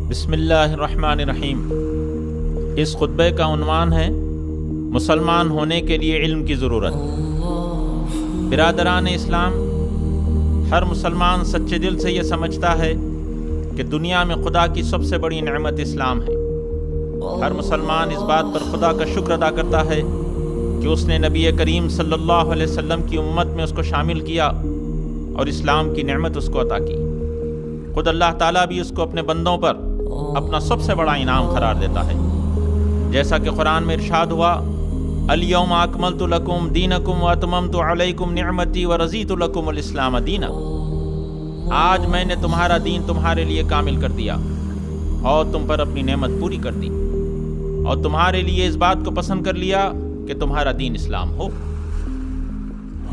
بسم اللہ الرحمن الرحیم۔ اس خطبے کا عنوان ہے مسلمان ہونے کے لیے علم کی ضرورت۔ برادران اسلام، ہر مسلمان سچے دل سے یہ سمجھتا ہے کہ دنیا میں خدا کی سب سے بڑی نعمت اسلام ہے۔ ہر مسلمان اس بات پر خدا کا شکر ادا کرتا ہے کہ اس نے نبی کریم صلی اللہ علیہ وسلم کی امت میں اس کو شامل کیا اور اسلام کی نعمت اس کو عطا کی۔ خود اللہ تعالیٰ بھی اس کو اپنے بندوں پر اپنا سب سے بڑا انعام قرار دیتا ہے، جیسا کہ قرآن میں ارشاد ہوا، الیوم اکملت لکم دینکم واتممت علیکم نعمتی ورضیت لکم الاسلام دینا۔ آج میں نے تمہارا دین تمہارے لیے کامل کر دیا اور تم پر اپنی نعمت پوری کر دی اور تمہارے لیے اس بات کو پسند کر لیا کہ تمہارا دین اسلام ہو۔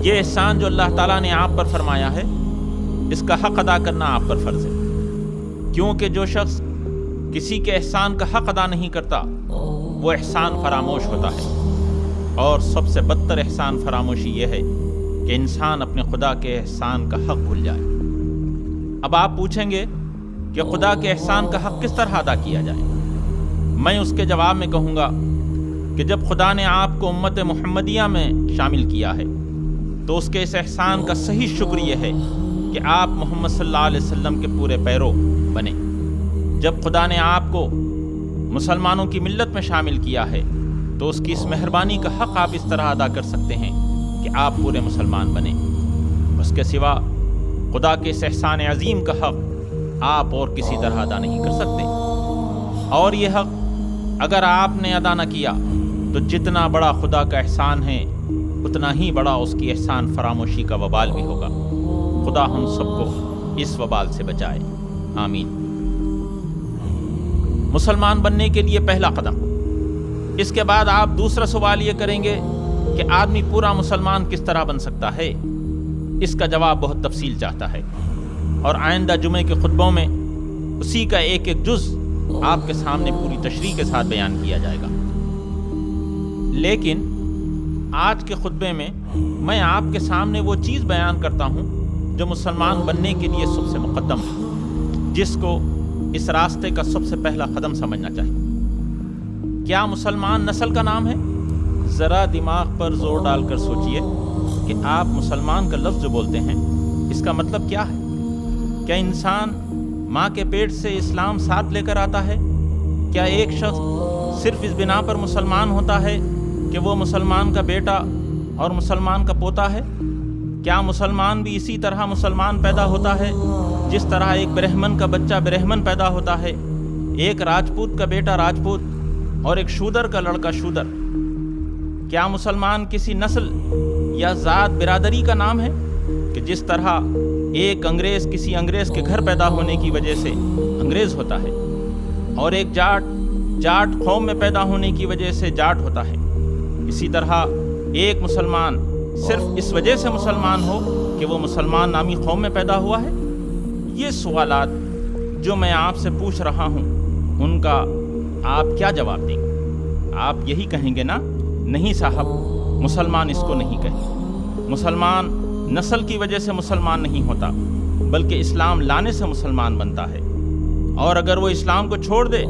یہ احسان جو اللہ تعالیٰ نے آپ پر فرمایا ہے، اس کا حق ادا کرنا آپ پر فرض ہے، کیونکہ جو شخص کسی کے احسان کا حق ادا نہیں کرتا وہ احسان فراموش ہوتا ہے، اور سب سے بدتر احسان فراموشی یہ ہے کہ انسان اپنے خدا کے احسان کا حق بھول جائے۔ اب آپ پوچھیں گے کہ خدا کے احسان کا حق کس طرح ادا کیا جائے؟ میں اس کے جواب میں کہوں گا کہ جب خدا نے آپ کو امت محمدیہ میں شامل کیا ہے تو اس کے اس احسان کا صحیح شکر یہ ہے کہ آپ محمد صلی اللہ علیہ وسلم کے پورے پیرو بنے۔ جب خدا نے آپ کو مسلمانوں کی ملت میں شامل کیا ہے تو اس کی اس مہربانی کا حق آپ اس طرح ادا کر سکتے ہیں کہ آپ پورے مسلمان بنیں۔ اس کے سوا خدا کے اس احسان عظیم کا حق آپ اور کسی طرح ادا نہیں کر سکتے، اور یہ حق اگر آپ نے ادا نہ کیا تو جتنا بڑا خدا کا احسان ہے اتنا ہی بڑا اس کی احسان فراموشی کا وبال بھی ہوگا۔ خدا ہم سب کو اس وبال سے بچائے، آمین۔ مسلمان بننے کے لیے پہلا قدم، اس کے بعد آپ دوسرا سوال یہ کریں گے کہ آدمی پورا مسلمان کس طرح بن سکتا ہے؟ اس کا جواب بہت تفصیل چاہتا ہے، اور آئندہ جمعے کے خطبوں میں اسی کا ایک ایک جز آپ کے سامنے پوری تشریح کے ساتھ بیان کیا جائے گا۔ لیکن آج کے خطبے میں میں آپ کے سامنے وہ چیز بیان کرتا ہوں جو مسلمان بننے کے لیے سب سے مقدم ہے، جس کو اس راستے کا سب سے پہلا قدم سمجھنا چاہیے۔ کیا مسلمان نسل کا نام ہے؟ ذرا دماغ پر زور ڈال کر سوچئے کہ آپ مسلمان کا لفظ جو بولتے ہیں اس کا مطلب کیا ہے؟ کیا انسان ماں کے پیٹ سے اسلام ساتھ لے کر آتا ہے؟ کیا ایک شخص صرف اس بنا پر مسلمان ہوتا ہے کہ وہ مسلمان کا بیٹا اور مسلمان کا پوتا ہے؟ کیا مسلمان بھی اسی طرح مسلمان پیدا ہوتا ہے جس طرح ایک برہمن کا بچہ برہمن پیدا ہوتا ہے، ایک راجپوت کا بیٹا راجپوت اور ایک شودر کا لڑکا شودر؟ کیا مسلمان کسی نسل یا ذات برادری کا نام ہے کہ جس طرح ایک انگریز کسی انگریز کے گھر پیدا ہونے کی وجہ سے انگریز ہوتا ہے، اور ایک جاٹ قوم میں پیدا ہونے کی وجہ سے جاٹ ہوتا ہے؟ اسی طرح ایک مسلمان صرف اس وجہ سے مسلمان ہو کہ وہ مسلمان نامی قوم میں پیدا ہوا ہے؟ یہ سوالات جو میں آپ سے پوچھ رہا ہوں ان کا آپ کیا جواب دیں گے؟ آپ یہی کہیں گے نا، نہیں صاحب، مسلمان اس کو نہیں کہیں۔ مسلمان نسل کی وجہ سے مسلمان نہیں ہوتا بلکہ اسلام لانے سے مسلمان بنتا ہے، اور اگر وہ اسلام کو چھوڑ دے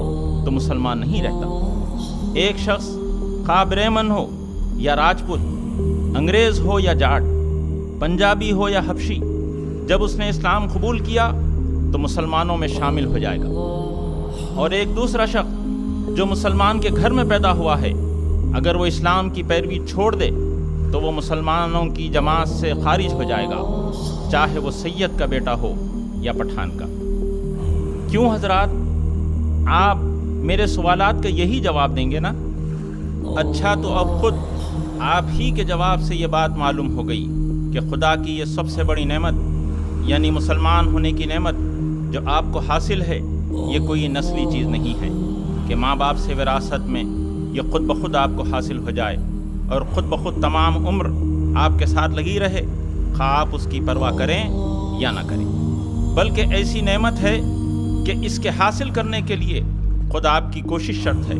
تو مسلمان نہیں رہتا۔ ایک شخص خواہ برہمن ہو یا راجپوت، انگریز ہو یا جاٹ، پنجابی ہو یا حبشی، جب اس نے اسلام قبول کیا تو مسلمانوں میں شامل ہو جائے گا، اور ایک دوسرا شخص جو مسلمان کے گھر میں پیدا ہوا ہے اگر وہ اسلام کی پیروی چھوڑ دے تو وہ مسلمانوں کی جماعت سے خارج ہو جائے گا، چاہے وہ سید کا بیٹا ہو یا پٹھان کا۔ کیوں حضرات؟ آپ میرے سوالات کا یہی جواب دیں گے نا؟ اچھا، تو اب خود آپ ہی کے جواب سے یہ بات معلوم ہو گئی کہ خدا کی یہ سب سے بڑی نعمت یعنی مسلمان ہونے کی نعمت جو آپ کو حاصل ہے، یہ کوئی نسلی چیز نہیں ہے کہ ماں باپ سے وراثت میں یہ خود بخود آپ کو حاصل ہو جائے اور خود بخود تمام عمر آپ کے ساتھ لگی رہے، خواہ آپ اس کی پرواہ کریں یا نہ کریں، بلکہ ایسی نعمت ہے کہ اس کے حاصل کرنے کے لیے خود آپ کی کوشش شرط ہے۔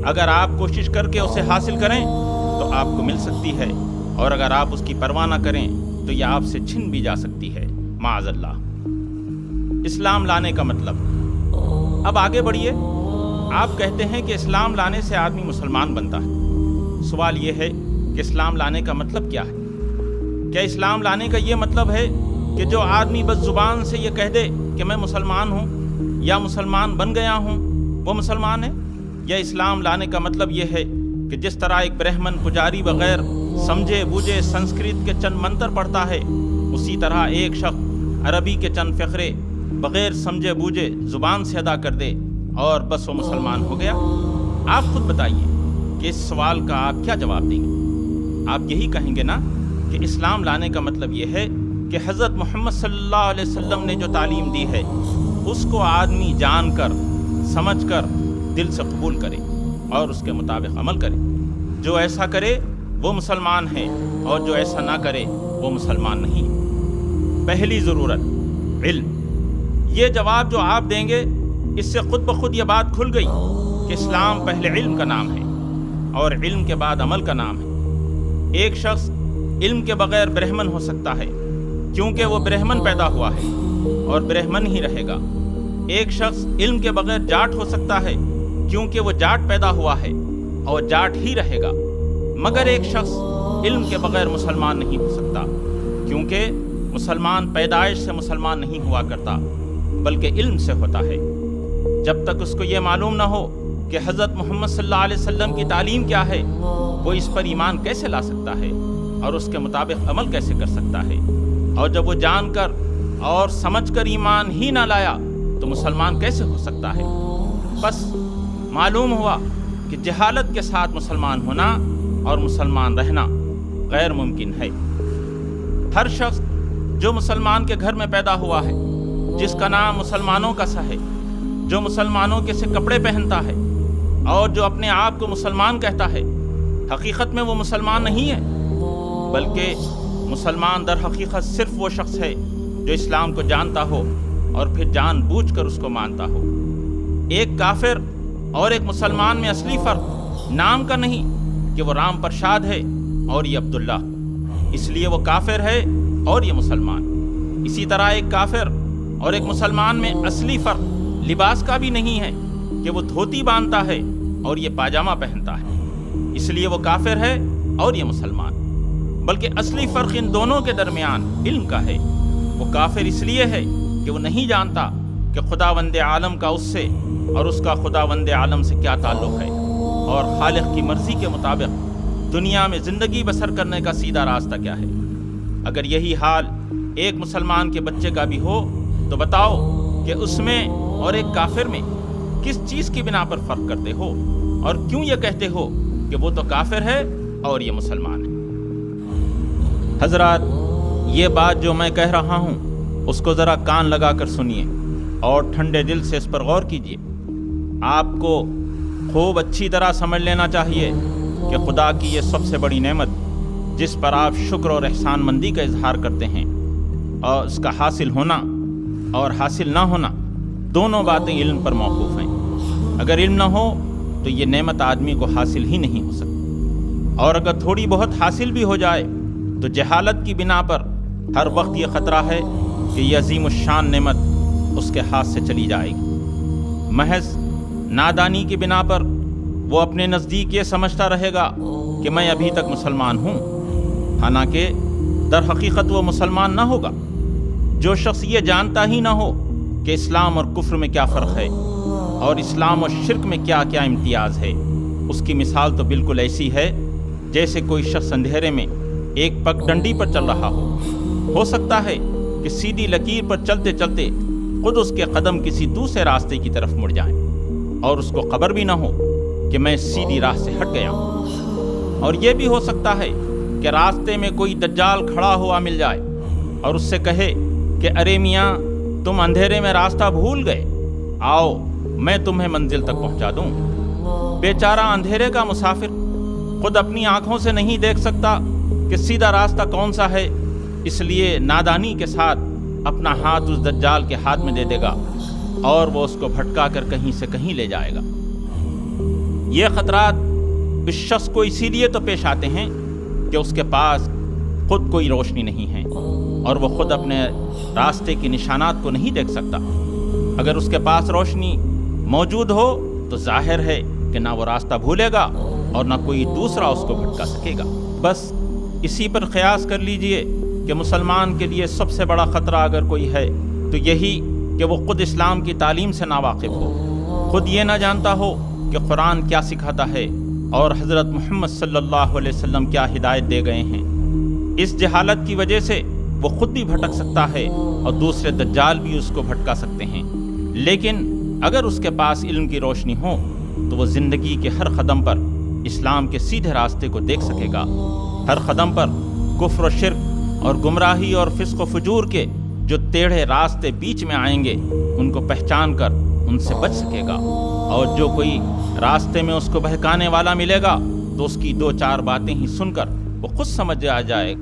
اگر آپ کوشش کر کے اسے حاصل کریں تو آپ کو مل سکتی ہے، اور اگر آپ اس کی پرواہ نہ کریں تو یہ آپ سے چھن بھی جا سکتی ہے، معاذ اللہ۔ اسلام لانے کا مطلب اب آگے بڑھیے. آپ کہتے ہیں کہ اسلام لانے سے آدمی مسلمان بنتا ہے. سوال یہ ہے کہ اسلام لانے کا مطلب کیا ہے؟ کیا اسلام لانے کا یہ مطلب ہے کہ جو آدمی بس زبان سے یہ کہہ دے کہ میں مسلمان ہوں یا مسلمان بن گیا ہوں وہ مسلمان ہے؟ یا اسلام لانے کا مطلب یہ ہے کہ جس طرح ایک برہمن پجاری بغیر سمجھے بوجھے سنسکرت کے چند منتر پڑھتا ہے، اسی طرح ایک شخص عربی کے چند فقرے بغیر سمجھے بوجھے زبان سے ادا کر دے اور بس وہ مسلمان ہو گیا؟ آپ خود بتائیے کہ اس سوال کا آپ کیا جواب دیں گے؟ آپ یہی کہیں گے نا کہ اسلام لانے کا مطلب یہ ہے کہ حضرت محمد صلی اللہ علیہ وسلم نے جو تعلیم دی ہے اس کو آدمی جان کر سمجھ کر دل سے قبول کرے اور اس کے مطابق عمل کرے. جو ایسا کرے وہ مسلمان ہے اور جو ایسا نہ کرے وہ مسلمان نہیں. پہلی ضرورت علم. یہ جواب جو آپ دیں گے اس سے خود بخود یہ بات کھل گئی کہ اسلام پہلے علم کا نام ہے اور علم کے بعد عمل کا نام ہے. ایک شخص علم کے بغیر برہمن ہو سکتا ہے کیونکہ وہ برہمن پیدا ہوا ہے اور برہمن ہی رہے گا. ایک شخص علم کے بغیر جاٹ ہو سکتا ہے کیونکہ وہ جاٹ پیدا ہوا ہے اور جاٹ ہی رہے گا. مگر ایک شخص علم کے بغیر مسلمان نہیں ہو سکتا کیونکہ مسلمان پیدائش سے مسلمان نہیں ہوا کرتا بلکہ علم سے ہوتا ہے. جب تک اس کو یہ معلوم نہ ہو کہ حضرت محمد صلی اللہ علیہ وسلم کی تعلیم کیا ہے وہ اس پر ایمان کیسے لا سکتا ہے اور اس کے مطابق عمل کیسے کر سکتا ہے. اور جب وہ جان کر اور سمجھ کر ایمان ہی نہ لایا تو مسلمان کیسے ہو سکتا ہے؟ بس معلوم ہوا کہ جہالت کے ساتھ مسلمان ہونا اور مسلمان رہنا غیر ممکن ہے. ہر شخص جو مسلمان کے گھر میں پیدا ہوا ہے، جس کا نام مسلمانوں کا سا ہے، جو مسلمانوں کے سے کپڑے پہنتا ہے اور جو اپنے آپ کو مسلمان کہتا ہے، حقیقت میں وہ مسلمان نہیں ہے بلکہ مسلمان در حقیقت صرف وہ شخص ہے جو اسلام کو جانتا ہو اور پھر جان بوجھ کر اس کو مانتا ہو. ایک کافر اور ایک مسلمان میں اصلی فرق نام کا نہیں کہ وہ رام پرشاد ہے اور یہ عبداللہ، اس لیے وہ کافر ہے اور یہ مسلمان. اسی طرح ایک کافر اور ایک مسلمان میں اصلی فرق لباس کا بھی نہیں ہے کہ وہ دھوتی باندھتا ہے اور یہ پاجامہ پہنتا ہے، اس لیے وہ کافر ہے اور یہ مسلمان. بلکہ اصلی فرق ان دونوں کے درمیان علم کا ہے. وہ کافر اس لیے ہے کہ وہ نہیں جانتا کہ خداوند عالم کا اس سے اور اس کا خداوند عالم سے کیا تعلق ہے اور خالق کی مرضی کے مطابق دنیا میں زندگی بسر کرنے کا سیدھا راستہ کیا ہے. اگر یہی حال ایک مسلمان کے بچے کا بھی ہو تو بتاؤ کہ اس میں اور ایک کافر میں کس چیز کی بنا پر فرق کرتے ہو اور کیوں یہ کہتے ہو کہ وہ تو کافر ہے اور یہ مسلمان ہے؟ حضرات، یہ بات جو میں کہہ رہا ہوں اس کو ذرا کان لگا کر سنیے اور ٹھنڈے دل سے اس پر غور کیجیے. آپ کو خوب اچھی طرح سمجھ لینا چاہیے کہ خدا کی یہ سب سے بڑی نعمت جس پر آپ شکر اور احسان مندی کا اظہار کرتے ہیں اور اس کا حاصل ہونا اور حاصل نہ ہونا دونوں باتیں علم پر موقوف ہیں. اگر علم نہ ہو تو یہ نعمت آدمی کو حاصل ہی نہیں ہو سکتی، اور اگر تھوڑی بہت حاصل بھی ہو جائے تو جہالت کی بنا پر ہر وقت یہ خطرہ ہے کہ یہ عظیم الشان نعمت اس کے ہاتھ سے چلی جائے گی. محض نادانی کی بنا پر وہ اپنے نزدیک یہ سمجھتا رہے گا کہ میں ابھی تک مسلمان ہوں، حالانکہ در حقیقت وہ مسلمان نہ ہوگا. جو شخص یہ جانتا ہی نہ ہو کہ اسلام اور کفر میں کیا فرق ہے اور اسلام اور شرک میں کیا کیا امتیاز ہے، اس کی مثال تو بالکل ایسی ہے جیسے کوئی شخص اندھیرے میں ایک پگ ڈنڈی پر چل رہا ہو سکتا ہے کہ سیدھی لکیر پر چلتے چلتے خود اس کے قدم کسی دوسرے راستے کی طرف مڑ جائیں اور اس کو خبر بھی نہ ہو کہ میں سیدھی راہ سے ہٹ گیا ہوں. اور یہ بھی ہو سکتا ہے کہ راستے میں کوئی دجال کھڑا ہوا مل جائے اور اس سے کہے کہ ارے میاں، تم اندھیرے میں راستہ بھول گئے، آؤ میں تمہیں منزل تک پہنچا دوں. بیچارہ اندھیرے کا مسافر خود اپنی آنکھوں سے نہیں دیکھ سکتا کہ سیدھا راستہ کون سا ہے، اس لیے نادانی کے ساتھ اپنا ہاتھ اس دجال کے ہاتھ میں دے دے گا اور وہ اس کو بھٹکا کر کہیں سے کہیں لے جائے گا. یہ خطرات اس شخص کو اسی لیے تو پیش آتے ہیں کہ اس کے پاس خود کوئی روشنی نہیں ہے اور وہ خود اپنے راستے کی نشانات کو نہیں دیکھ سکتا. اگر اس کے پاس روشنی موجود ہو تو ظاہر ہے کہ نہ وہ راستہ بھولے گا اور نہ کوئی دوسرا اس کو بھٹکا سکے گا۔ بس اسی پر قیاس کر لیجئے کہ مسلمان کے لیے سب سے بڑا خطرہ اگر کوئی ہے تو یہی کہ وہ خود اسلام کی تعلیم سے ناواقف ہو، خود یہ نہ جانتا ہو کہ قرآن کیا سکھاتا ہے اور حضرت محمد صلی اللہ علیہ وسلم کیا ہدایت دے گئے ہیں۔ اس جہالت کی وجہ سے وہ خود بھی بھٹک سکتا ہے اور دوسرے دجال بھی اس کو بھٹکا سکتے ہیں، لیکن اگر اس کے پاس علم کی روشنی ہو تو وہ زندگی کے ہر قدم پر اسلام کے سیدھے راستے کو دیکھ سکے گا، ہر قدم پر کفر و شرک اور گمراہی اور فسق و فجور کے جو ٹیڑھے راستے بیچ میں آئیں گے ان کو پہچان کر ان سے بچ سکے گا، اور جو کوئی راستے میں اس کو بہکانے والا ملے گا تو اس کی 2-4 باتیں ہی سن کر وہ خود سمجھ آ جائے